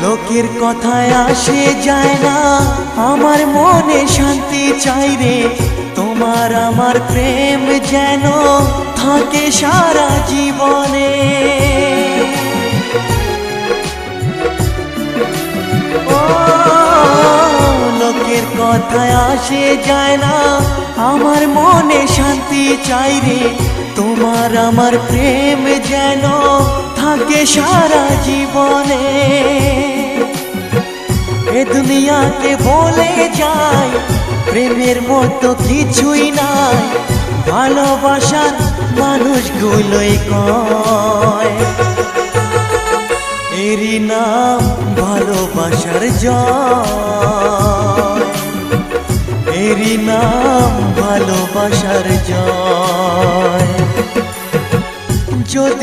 লোকের কথায় আসে যায় না, আমার মনে শান্তি চাই রে। তোমার আমার প্রেম যেন থাকে সারা জীবনে। ও লোকের কথায় আসে যায় না, আমার মনে শান্তি চাই রে। তোমার আমার প্রেম যেন থাকে সারা জীবনে। এ দুনিয়াকে বলে যায় প্রেমের মতো কিছুই নাই, ভালোবাসার মানুষগুলোই কয় এরই নাম ভালোবাসার জয়, এরই নাম ভালোবাসার জয়। যদি